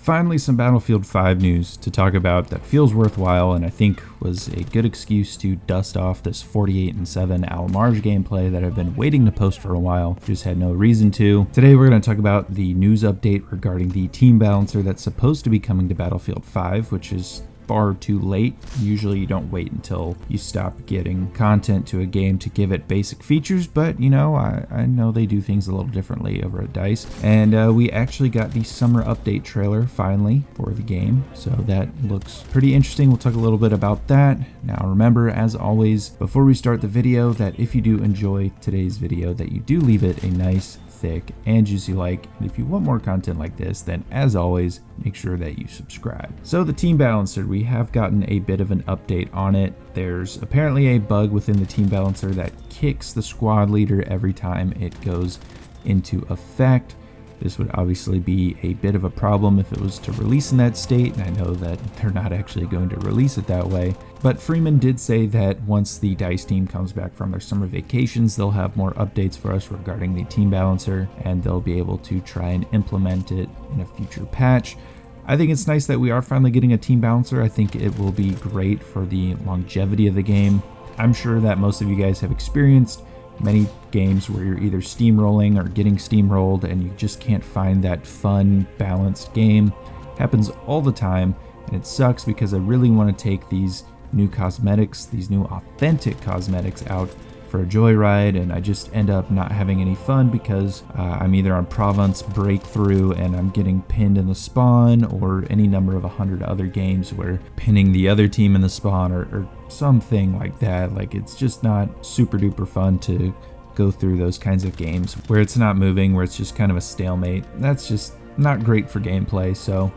Finally, some Battlefield 5 news to talk about that feels worthwhile and I think was a good excuse to dust off this 48-7 Al Marj gameplay that I've been waiting to post for a while, just had no reason to. Today we're going to talk about the news update regarding the team balancer that's supposed to be coming to Battlefield 5, which is far too late. Usually you don't wait until you stop getting content to a game to give it basic features, but you know, I know they do things a little differently over at DICE. And we actually got the summer update trailer finally for the game, so that looks pretty interesting. We'll talk a little bit about that. Now remember, as always, before we start the video, that if you do enjoy today's video, that you do leave it a nice, thick, and juicy like, and if you want more content like this, then as always, make sure that you subscribe. So the team balancer, we have gotten a bit of an update on it. There's apparently a bug within the team balancer that kicks the squad leader every time it goes into effect. This would obviously be a bit of a problem if it was to release in that state, and I know that they're not actually going to release it that way. But Freeman did say that once the DICE team comes back from their summer vacations, they'll have more updates for us regarding the team balancer, and they'll be able to try and implement it in a future patch. I think it's nice that we are finally getting a team balancer. I think it will be great for the longevity of the game. I'm sure that most of you guys have experienced many games where you're either steamrolling or getting steamrolled and you just can't find that fun, balanced game. It happens all the time, and it sucks because I really want to take these new cosmetics, these new authentic cosmetics out for a joyride, and I just end up not having any fun because I'm either on Provence Breakthrough and I'm getting pinned in the spawn, or any number of 100 other games where pinning the other team in the spawn or something like that. Like, it's just not super duper fun to go through those kinds of games where it's not moving, where it's just kind of a stalemate. That's just not great for gameplay. So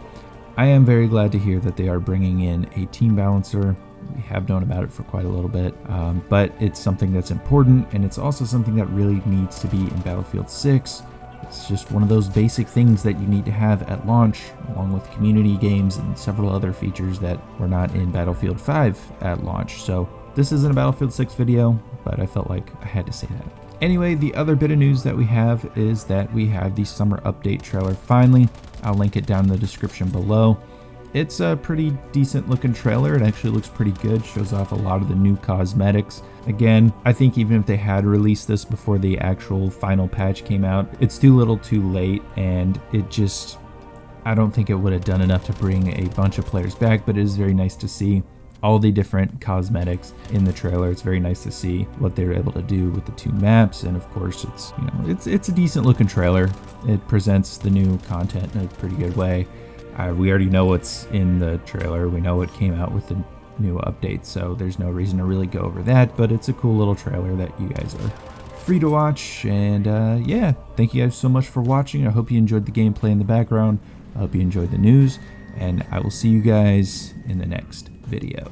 I am very glad to hear that they are bringing in a team balancer. We have known about it for quite a little bit, but it's something that's important, and it's also something that really needs to be in Battlefield 6. It's just one of those basic things that you need to have at launch, along with community games and several other features that were not in Battlefield 5 at launch. So this isn't a Battlefield 6 video, but I felt like I had to say that. Anyway, the other bit of news that we have is that we have the summer update trailer finally. I'll link it down in the description below. It's a pretty decent looking trailer. It actually looks pretty good, shows off a lot of the new cosmetics. Again, I think even if they had released this before the actual final patch came out, it's too little too late, and I don't think it would have done enough to bring a bunch of players back, but it is very nice to see all the different cosmetics in the trailer. It's very nice to see what they were able to do with the two maps, and of course it's a decent looking trailer. It presents the new content in a pretty good way. We already know what's in the trailer. We know what came out with the new update, so there's no reason to really go over that, but it's a cool little trailer that you guys are free to watch. And yeah, thank you guys so much for watching. I hope you enjoyed the gameplay in the background. I hope you enjoyed the news, and I will see you guys in the next video.